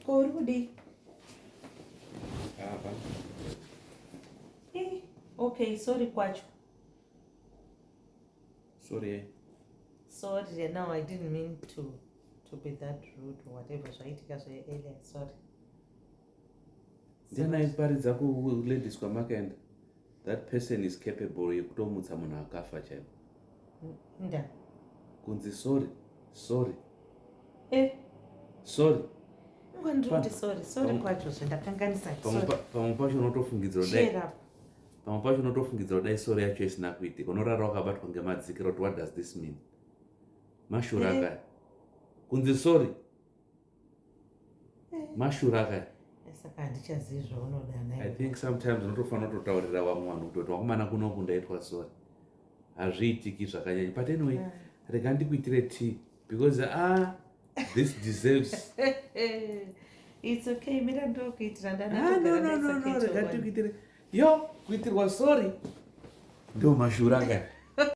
Korudi. Okay, sorry kwacho. Sorry. Sorry, no, I didn't mean to be that rude or whatever. Sorry. Then I paridza ku ladies kwamakenda. That person is capable yekutomutsa munhu akafa chaipo. Nda. Kunzi sorry. Sorry kwacho zvendakanganisa. Pamwe pacho unotofungidzira dai sorry yacho isina kuitika. Unorara wakabatwa ngemadzikiro kuti what does this mean? Mashura kaya. Kunzi sorry. Mashura kaya. Saka handichazivi zvaunoda naye. I think sometimes unotofanira kutotaurira vamwe vanhu kutoti wakomana kunoku ndaitwa sorry. Hazviitiki zvakanyanya. But anyway, rega ndikuitire tea because this deserves. It's okay. Mira ndokuitira No. Rega ndikuitire. Yo, kuitirwa sorry. Ndo mashura kaya.